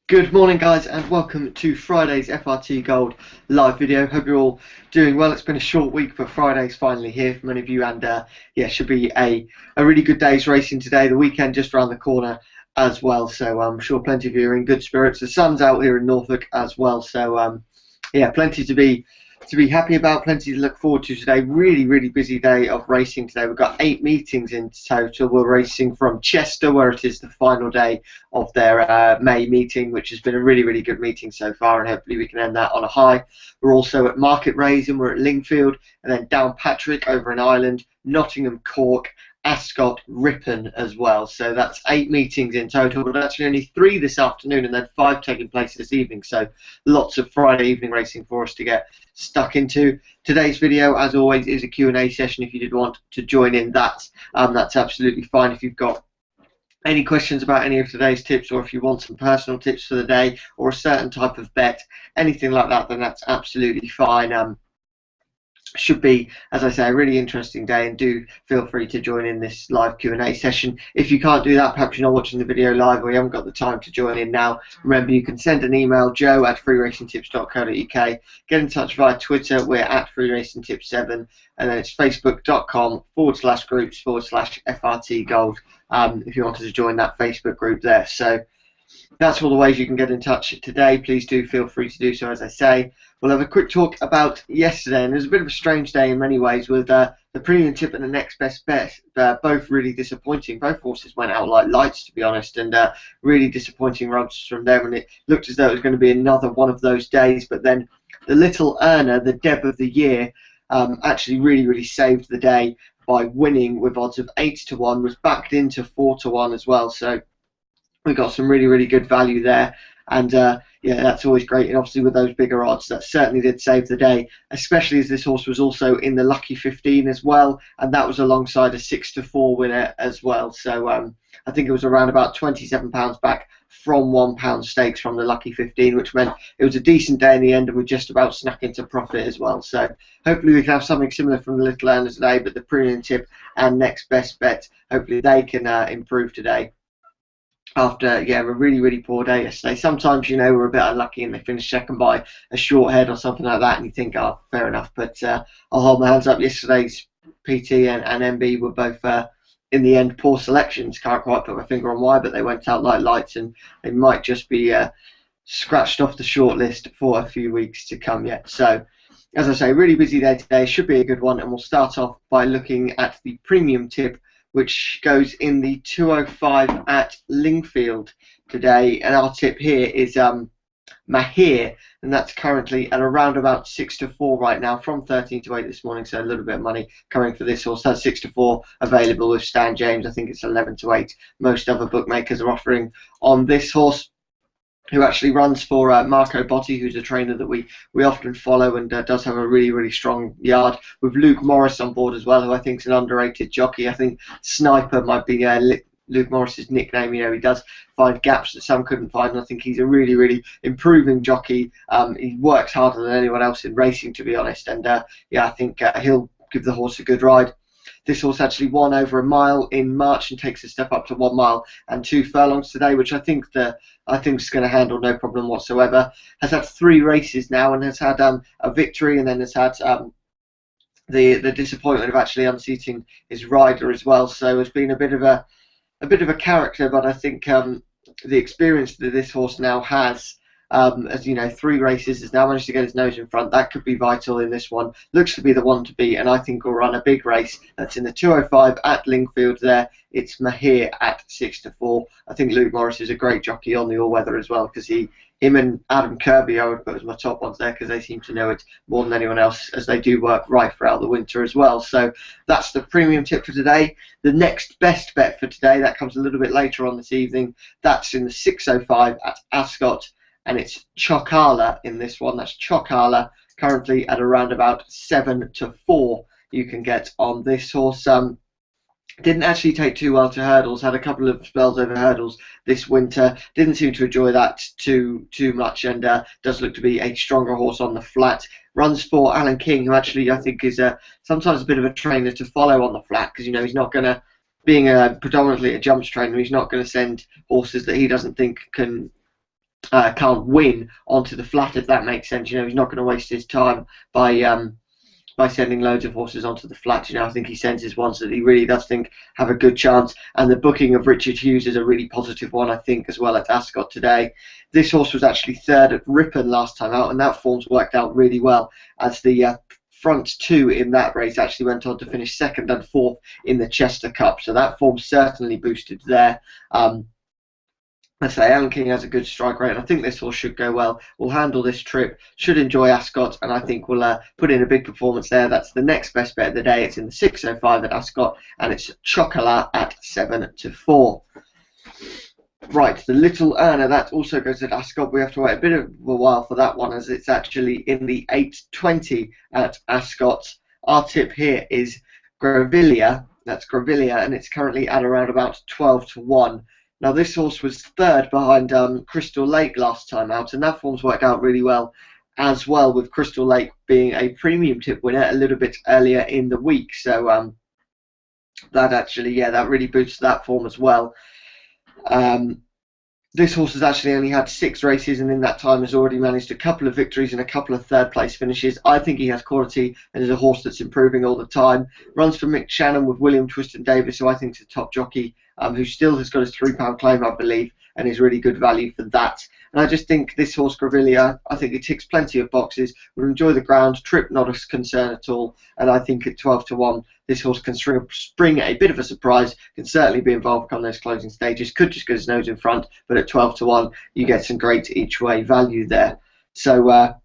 Good morning, guys, and welcome to Friday's FRT Gold live video. Hope you're all doing well. It's been a short week, but Friday's finally here for many of you, and yeah, should be a really good day's racing today. The weekend just around the corner as well, so I'm sure plenty of you are in good spirits. The sun's out here in Norfolk as well, so yeah, plenty to be happy about, plenty to look forward to today. Really busy day of racing today. We've got 8 meetings in total. We're racing from Chester, where it is the final day of their May meeting, which has been a really good meeting so far, and hopefully we can end that on a high. We're also at Market Raising, we're at Lingfield, and then Downpatrick over in Ireland, Nottingham, Cork, Ascot, Ripon as well. So that's 8 meetings in total, but actually only 3 this afternoon and then 5 taking place this evening. So lots of Friday evening racing for us to get stuck into. Today's video, as always, is a Q&A session. If you did want to join in that's absolutely fine. If you've got any questions about any of today's tips, or if you want some personal tips for the day or a certain type of bet, anything like that, then that's absolutely fine. Should be, as I say, a really interesting day, and do feel free to join in this live Q&A session. If you can't do that, perhaps you're not watching the video live or you haven't got the time to join in now, remember you can send an email, joe@freeracingtips.co.uk, get in touch via Twitter, we're at freeracingtips7, and then it's facebook.com/groups/FRT Gold if you wanted to join that Facebook group there. So that's all the ways you can get in touch today. Please do feel free to do so. As I say, we'll have a quick talk about yesterday, and it was a bit of a strange day in many ways, with the premium tip and the next best bet both really disappointing. Both horses went out like lights, to be honest, and really disappointing runs from them, and it looked as though it was going to be another one of those days. But then the little earner, the Deb of the year, actually really saved the day by winning with odds of 8-1, was backed into 4-1 as well. So we got some really good value there, and yeah, that's always great. And obviously with those bigger odds, that certainly did save the day, especially as this horse was also in the lucky 15 as well, and that was alongside a 6-4 winner as well. So I think it was around about £27 back from £1 stakes from the lucky 15, which meant it was a decent day in the end, and we just about snuck into profit as well. So hopefully we can have something similar from the little earners today, but the premium tip and next best bet, hopefully they can improve today after a really poor day yesterday. Sometimes, you know, we're a bit unlucky and they finish second by a short head or something like that, and you think, oh, fair enough. But I'll hold my hands up. Yesterday's PT and MB were both in the end poor selections. Can't quite put my finger on why, but they went out like lights, and they might just be scratched off the short list for a few weeks to come yet. So as I say, really busy day today, should be a good one, and we'll start off by looking at the premium tip, which goes in the 205 at Lingfield today. And our tip here is Mahir, and that's currently at around about 6-4 right now, from 13-8 this morning, so a little bit of money coming for this horse. That's 6-4 available with Stan James. I think it's 11-8 most other bookmakers are offering on this horse, who actually runs for Marco Botti, who's a trainer that we often follow, and does have a really strong yard, with Luke Morris on board as well, who I think is an underrated jockey. I think Sniper might be Luke Morris's nickname. You know, he does find gaps that some couldn't find, and I think he's a really improving jockey. He works harder than anyone else in racing, to be honest, and yeah, I think he'll give the horse a good ride. This horse actually won over a mile in March and takes a step up to 1 mile and 2 furlongs today, which I think is going to handle no problem whatsoever. Has had 3 races now and has had a victory, and then has had the disappointment of actually unseating his rider as well. So it's been a bit of a character, but I think the experience that this horse now has, as you know, 3 races, has now managed to get his nose in front. That could be vital in this one. Looks to be the one to beat, and I think will run a big race. That's in the 205 at Lingfield there. It's Mahir at 6-4. I think Luke Morris is a great jockey on the all-weather as well, because him and Adam Kirby I would put as my top ones there, because they seem to know it more than anyone else, as they do work right throughout the winter as well. So that's the premium tip for today. The next best bet for today, that comes a little bit later on this evening. That's in the 605 at Ascot, and it's Chocala in this one. That's Chocala, currently at around about 7-4 you can get on this horse. Didn't actually take too well to hurdles, had a couple of spells over hurdles this winter, didn't seem to enjoy that too much, and does look to be a stronger horse on the flat. Runs for Alan King, who actually I think is sometimes a bit of a trainer to follow on the flat, because, you know, he's not going to, being predominantly a jumps trainer, he's not going to send horses that he doesn't think can can't win onto the flat, if that makes sense. You know, he's not going to waste his time by sending loads of horses onto the flat. You know, I think he sends his ones that he really does think have a good chance. And the booking of Richard Hughes is a really positive one, I think, as well at Ascot today. This horse was actually third at Ripon last time out, and that form's worked out really well, as the front two in that race actually went on to finish second and fourth in the Chester Cup. So that form certainly boosted there. I say Alan King has a good strike rate, and I think this horse should go well. Will handle this trip, should enjoy Ascot, and I think we'll put in a big performance there. That's the next best bet of the day. It's in the 6:05 at Ascot, and it's Chocolat at 7-4. Right, the Little Earner, that also goes at Ascot. We have to wait a bit of a while for that one, as it's actually in the 8:20 at Ascot. Our tip here is Grevilla. That's Grevilla, and it's currently at around about 12-1. Now, this horse was third behind Crystal Lake last time out, and that form's worked out really well as well, with Crystal Lake being a premium tip winner a little bit earlier in the week. So that actually, yeah, that really boosts that form as well. This horse has actually only had 6 races, and in that time has already managed a couple of victories and a couple of third-place finishes. I think he has quality and is a horse that's improving all the time. Runs for Mick Shannon with William Twiston Davis, who I think is a top jockey, who still has got his £3 claim, I believe, and is really good value for that. And I just think this horse, Grevilla, I think it ticks plenty of boxes. Will enjoy the ground, trip not a concern at all, and I think at 12-1, this horse can spring a bit of a surprise, can certainly be involved on those closing stages, could just get his nose in front, but at 12-1, you get some great each-way value there. So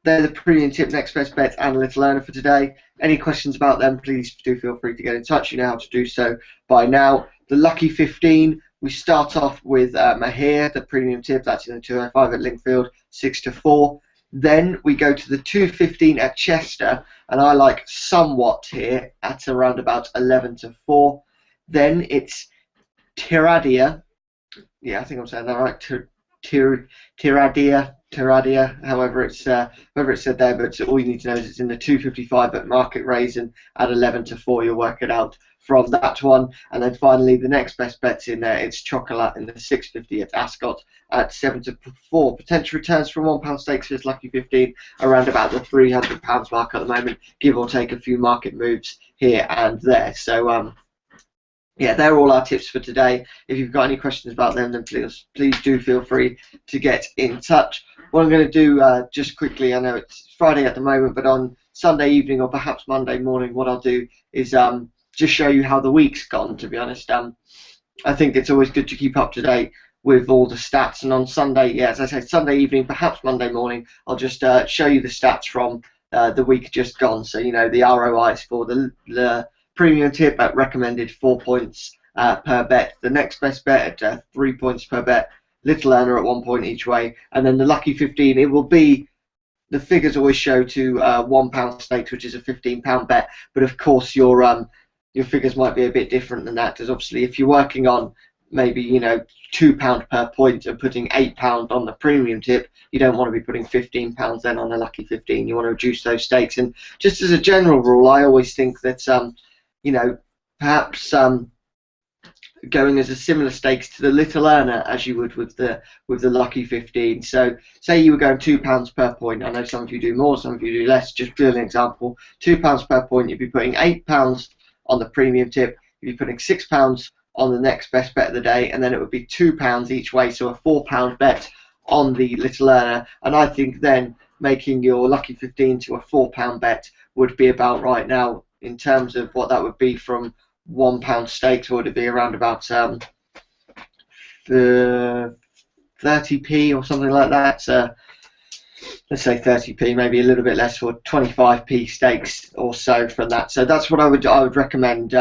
they're the premium tip, next best bet, and Little Earner for today. Any questions about them, please do feel free to get in touch. You know how to do so by now. The Lucky 15, we start off with Mahir, the premium tip. That's in the 205 at Linkfield, 6-4. Then we go to the 215 at Chester, and I like Somewhat here at around about 11-4. Then it's Tiradia. Yeah, I think I'm saying that right. Tiradia, however it's said there, but all you need to know is it's in the 255 at Market Raisin at 11-4. You'll work it out from that one. And then finally, the next best bet's in there. It's Chocolat in the 650 at Ascot at 7-4. Potential returns from £1 stakes for this Lucky 15 around about the £300 mark at the moment, give or take a few market moves here and there. So yeah, they're all our tips for today. If you've got any questions about them, then please do feel free to get in touch. What I'm going to do just quickly, I know it's Friday at the moment, but on Sunday evening or perhaps Monday morning, what I'll do is just show you how the week's gone, to be honest. I think it's always good to keep up to date with all the stats, and on Sunday, yeah, as I say, Sunday evening, perhaps Monday morning, I'll just show you the stats from the week just gone. So, you know, the ROIs for the premium tip at recommended 4 points per bet, the next best bet at 3 points per bet, Little Earner at 1 point each way, and then the Lucky 15, it will be, the figures always show to £1 stakes, which is a £15 bet, but of course your figures might be a bit different than that, because obviously if you're working on maybe, you know, £2 per point and putting £8 on the premium tip, you don't want to be putting £15 then on the Lucky 15. You want to reduce those stakes. And just as a general rule, I always think that you know, perhaps going as a similar stakes to the Little Earner as you would with the Lucky 15. So say you were going £2 per point. I know some of you do more, some of you do less. Just for an example, £2 per point, you'd be putting £8 on the premium tip, you'd be putting £6 on the next best bet of the day, and then it would be £2 each way, so a £4 bet on the Little Earner. And I think then making your Lucky 15 to a £4 bet would be about right now. In terms of what that would be from £1 stakes, or would it be around about 30p or something like that? Let's say 30p, maybe a little bit less, for 25p stakes or so from that. So that's what I would recommend.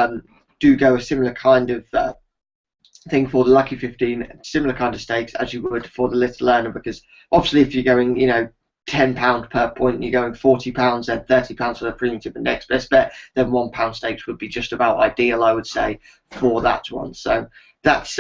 Do go a similar kind of thing for the Lucky 15, similar kind of stakes as you would for the Little Earner, because obviously if you're going, you know, £10 per point, you're going £40 and £30 for the premium tip and next best bet, then £1 stakes would be just about ideal, I would say, for that one. So that's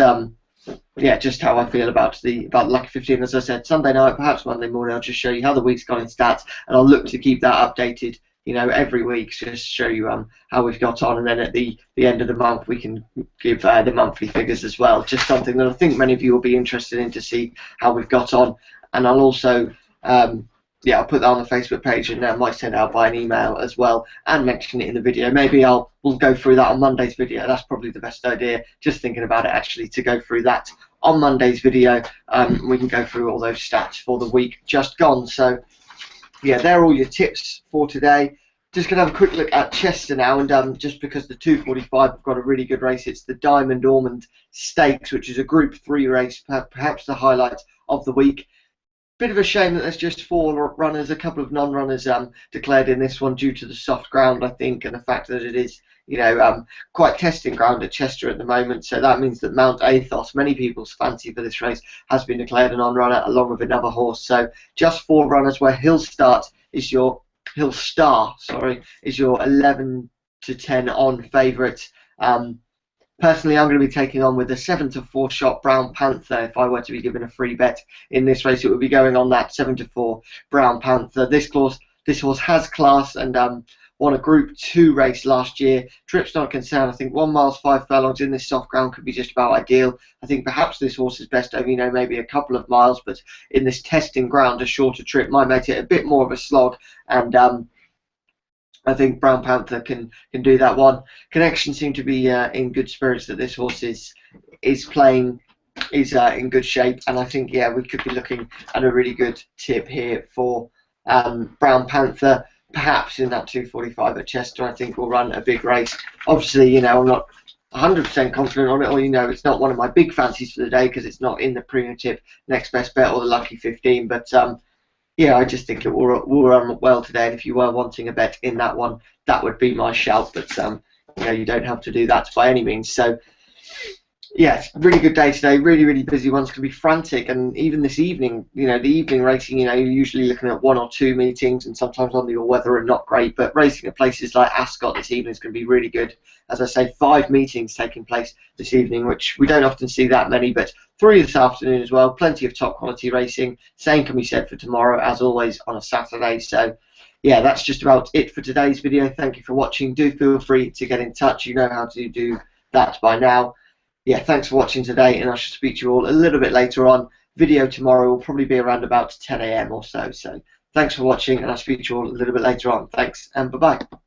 yeah, just how I feel about the Lucky 15. As I said, Sunday night, perhaps Monday morning, I'll just show you how the week's gone in stats, and I'll look to keep that updated you know, every week, just show you how we've got on, and then at the end of the month we can give the monthly figures as well. Just something that I think many of you will be interested in, to see how we've got on. And I'll also yeah, I'll put that on the Facebook page, and I might send it out by an email as well and mention it in the video. Maybe we'll go through that on Monday's video. That's probably the best idea. Just thinking about it, actually, to go through that on Monday's video. We can go through all those stats for the week just gone. So yeah, they're all your tips for today. Just going to have a quick look at Chester now, and just because the 245 have got a really good race, it's the Diamond Ormond Stakes, which is a Group 3 race, perhaps the highlight of the week. Bit of a shame that there's just 4 runners, a couple of non-runners declared in this one due to the soft ground, I think, and the fact that it is, you know, quite testing ground at Chester at the moment. So that means that Mount Athos, many people's fancy for this race, has been declared a non-runner along with another horse. So just 4 runners, where Hillstar is your 11 to 10 on favourite. Personally, I'm going to be taking on with the 7-4 shot Brown Panther. If I were to be given a free bet in this race, it would be going on that 7-4 Brown Panther. This horse has class, and won a Group 2 race last year. Trip's not a concern. I think 1 mile 5 furlongs in this soft ground could be just about ideal. I think perhaps this horse is best over, you know, maybe a couple of miles, but in this testing ground, a shorter trip might make it a bit more of a slog, and I think Brown Panther can do that one. Connection seem to be in good spirits that this horse is in good shape, and I think, yeah, we could be looking at a really good tip here for Brown Panther. Perhaps in that 245 at Chester, I think we'll run a big race. Obviously, you know, I'm not 100% confident on it, or, you know, it's not one of my big fancies for the day because it's not in the premium tip, next best bet, or the lucky 15, but yeah, I just think it will run well today, and if you were wanting a bet in that one, that would be my shout. But you know, you don't have to do that by any means. So yeah, really good day today. Really, really busy. One's going to be frantic, and even this evening, you know, the evening racing, you know, you're usually looking at 1 or 2 meetings, and sometimes on the weather are not great. But racing at places like Ascot this evening is going to be really good. As I say, 5 meetings taking place this evening, which we don't often see that many, but 3 this afternoon as well. Plenty of top quality racing. Same can be said for tomorrow, as always, on a Saturday. So yeah, that's just about it for today's video. Thank you for watching. Do feel free to get in touch. You know how to do that by now. Yeah, thanks for watching today, and I shall speak to you all a little bit later on. Video tomorrow will probably be around about 10 AM or so. So thanks for watching, and I'll speak to you all a little bit later on. Thanks, and bye-bye.